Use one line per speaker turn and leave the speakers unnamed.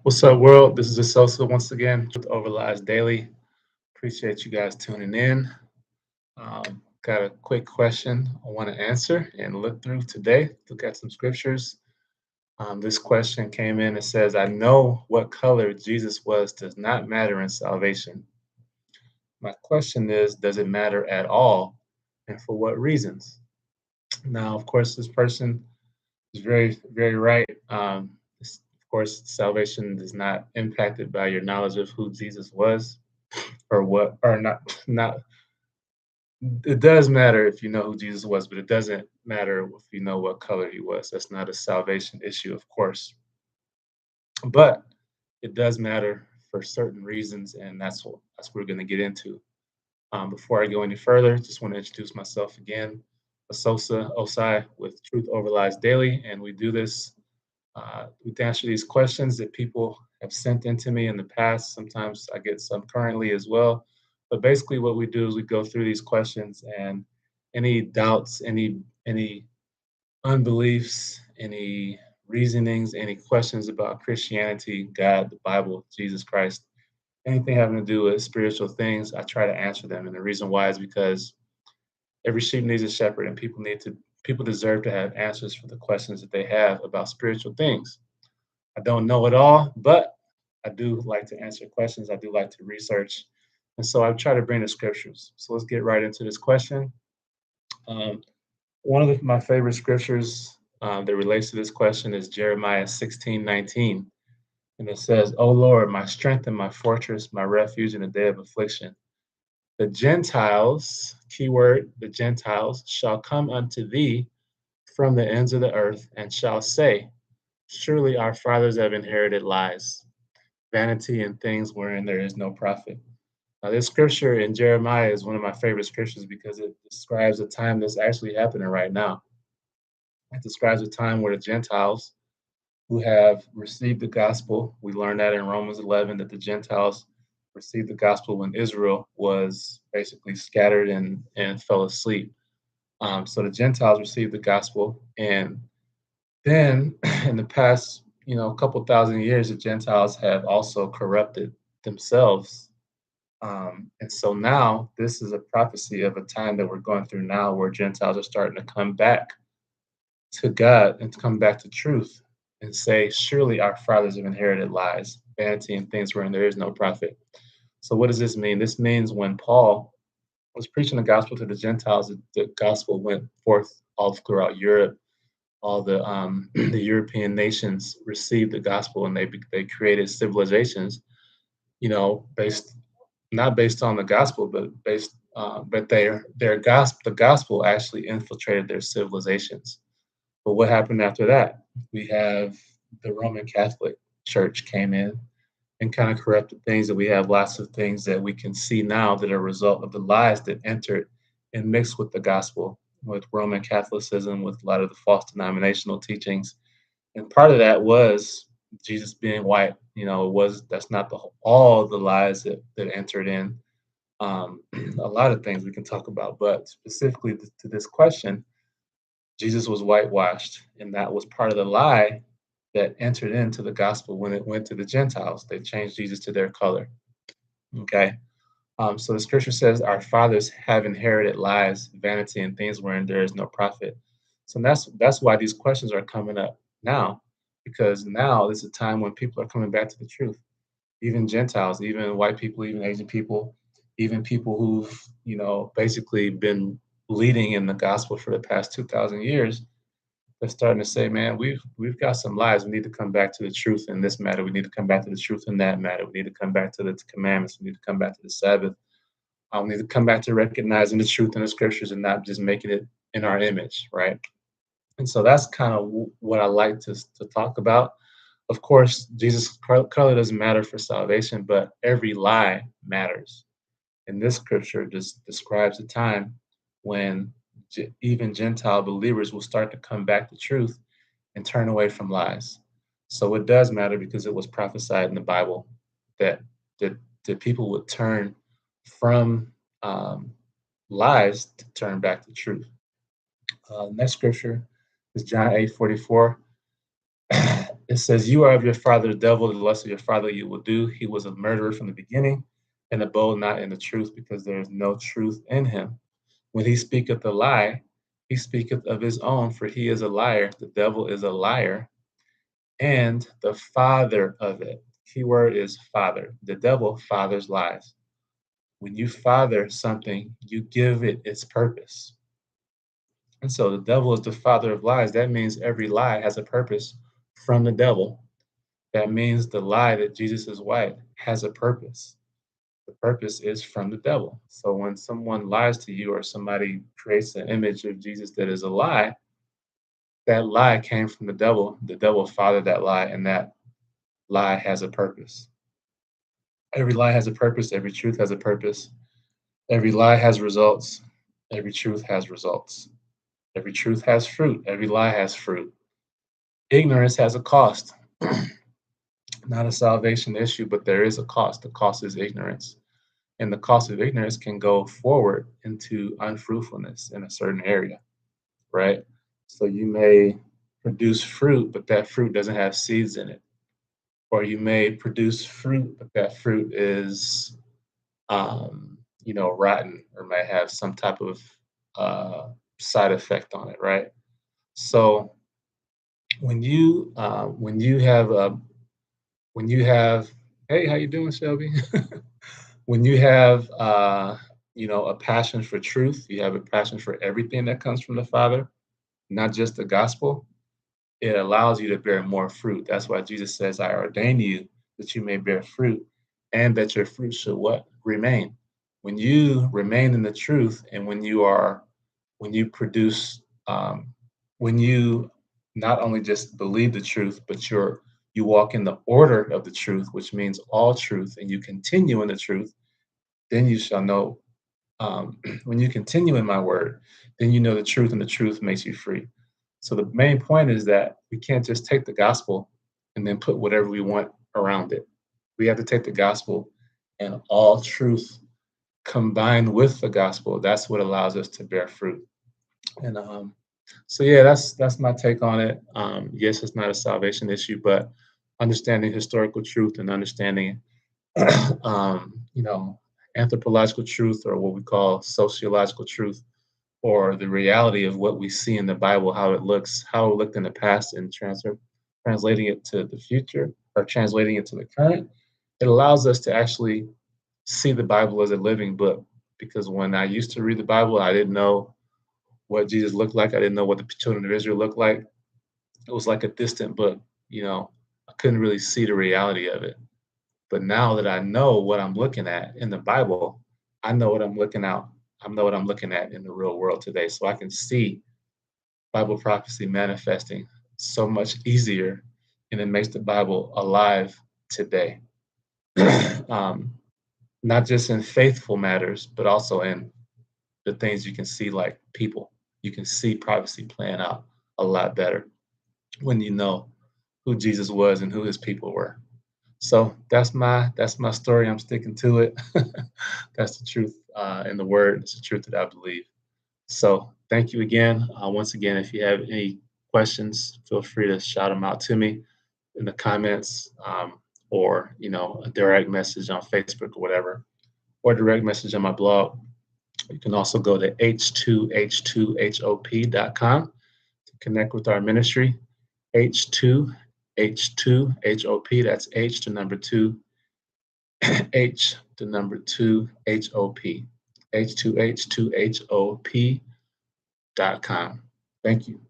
What's up, world? This is Sosa once again with Overlies Daily. Appreciate you guys tuning in. Got a quick question I want to answer and look through today. Look at some scriptures. This question came in and says, I know what color Jesus was does not matter in salvation. My question is, does it matter at all? And for what reasons? Now, of course, this person is very, very right. Of course, salvation is not impacted by your knowledge of who Jesus was or what, or not. It does matter if you know who Jesus was, but it doesn't matter if you know what color he was. That's not a salvation issue, of course. But it does matter for certain reasons, and that's what we're going to get into. Before I go any further, just want to introduce myself again. Asosa Osai with Truth Overlies Daily, and we do this. We answer these questions that people have sent into me in the past. Sometimes I get some currently as well. But basically, what we do is we go through these questions and any doubts, any unbeliefs, any reasonings, any questions about Christianity, God, the Bible, Jesus Christ, anything having to do with spiritual things, I try to answer them. And the reason why is because every sheep needs a shepherd, and people deserve to have answers for the questions that they have about spiritual things. I don't know it all, but I do like to answer questions. I do like to research. And so I try to bring the scriptures. So let's get right into this question. Um, one of my favorite scriptures that relates to this question is Jeremiah 16:19. And it says, O Lord, my strength and my fortress, my refuge in the day of affliction. The Gentiles, keyword, the Gentiles, shall come unto thee from the ends of the earth and shall say, surely our fathers have inherited lies, vanity and things wherein there is no profit. Now, this scripture in Jeremiah is one of my favorite scriptures because it describes a time that's actually happening right now. It describes a time where the Gentiles who have received the gospel, we learned that in Romans 11 that the Gentiles received the gospel when Israel was basically scattered and fell asleep. So the Gentiles received the gospel, and then in the past, couple thousand years, the Gentiles have also corrupted themselves. And so now this is a prophecy of a time that we're going through now where Gentiles are starting to come back to God and to come back to truth and say, surely our fathers have inherited lies, vanity, and things wherein there is no profit. So what does this mean? This means when Paul was preaching the gospel to the Gentiles, the gospel went forth all throughout Europe. All the the European nations received the gospel, and they created civilizations, based not based on the gospel, but their gospel the gospel actually infiltrated their civilizations. But what happened after that? We have the Roman Catholic Church came in and kind of corrupted things, and we have lots of things that we can see now that are a result of the lies that entered and mixed with the gospel, with Roman Catholicism, with a lot of the false denominational teachings. And part of that was Jesus being white. It was that's not all the lies that entered in. A lot of things we can talk about, but specifically to this question, Jesus was whitewashed, and that was part of the lie that entered into the gospel when it went to the Gentiles. They changed Jesus to their color. Okay. So the scripture says, Our fathers have inherited lies, vanity, and things wherein there is no profit. So that's why these questions are coming up now, because now is a time when people are coming back to the truth. Even Gentiles, even white people, even Asian people, even people who've, basically been leading in the gospel for the past 2,000 years, they're starting to say, man, we've got some lies. We need to come back to the truth in this matter. We need to come back to the truth in that matter. We need to come back to the commandments. We need to come back to the Sabbath. We need to come back to recognizing the truth in the scriptures and not just making it in our image, right? And so that's kind of what I like to talk about. Of course, Jesus' color doesn't matter for salvation, but every lie matters. And this scripture just describes a time when even Gentile believers will start to come back to truth and turn away from lies. So it does matter because it was prophesied in the Bible that that people would turn from lies to turn back to truth. Next scripture is John 8:44. It says, "You are of your father the devil, the lust of your father you will do. He was a murderer from the beginning, and abode not in the truth, because there is no truth in him. When he speaketh a lie, he speaketh of his own, for he is a liar. The devil is a liar, and the father of it." Key word is father. The devil fathers lies. When you father something, you give it its purpose. And so the devil is the father of lies. That means every lie has a purpose from the devil. That means the lie that Jesus is white has a purpose. The purpose is from the devil. So when someone lies to you or somebody creates an image of Jesus that is a lie, that lie came from the devil. The devil fathered that lie, and that lie has a purpose. Every lie has a purpose. Every truth has a purpose. Every lie has results. Every truth has results. Every truth has fruit. Every lie has fruit. Ignorance has a cost. Not a salvation issue, but there is a cost. The cost is ignorance. And the cost of ignorance can go forward into unfruitfulness in a certain area, right? So you may produce fruit, but that fruit doesn't have seeds in it. Or you may produce fruit, but that fruit is, rotten, or may have some type of uh, side effect on it, right? So when you have when you have, hey, how you doing, Shelby? When you have a passion for truth, you have a passion for everything that comes from the Father, not just the gospel. It allows you to bear more fruit. That's why Jesus says, "I ordain you that you may bear fruit, and that your fruit should what? Remain." When you remain in the truth, and when you produce, when you not only just believe the truth, but you walk in the order of the truth, which means all truth, and you continue in the truth, then you shall know. When you continue in my word, then you know the truth, and the truth makes you free. So the main point is that we can't just take the gospel and then put whatever we want around it. We have to take the gospel and all truth combined with the gospel. That's what allows us to bear fruit. And so yeah, that's my take on it. Yes, it's not a salvation issue, but understanding historical truth and understanding you know, anthropological truth, or what we call sociological truth, or the reality of what we see in the Bible, how it looks, how it looked in the past, and translating it to the future, or translating it to the current. It allows us to actually see the Bible as a living book. Because when I used to read the Bible, I didn't know what Jesus looked like. I didn't know what the children of Israel looked like. It was like a distant book. I couldn't really see the reality of it. But now that I know what I'm looking at in the Bible, I know what I'm looking out. I know what I'm looking at in the real world today. So I can see Bible prophecy manifesting so much easier, and it makes the Bible alive today. um, Not just in faithful matters, but also in the things you can see, like people. You can see prophecy playing out a lot better when you know who Jesus was and who his people were. So that's my story. I'm sticking to it. That's the truth in the word. It's the truth that I believe. So thank you again. Once again, if you have any questions, feel free to shout them out to me in the comments, or a direct message on Facebook or whatever, or direct message on my blog. You can also go to h2h2hop.com to connect with our ministry. H2H2HOP. That's H the number two, H the number two, HOP. H2H2HOP.com. Thank you.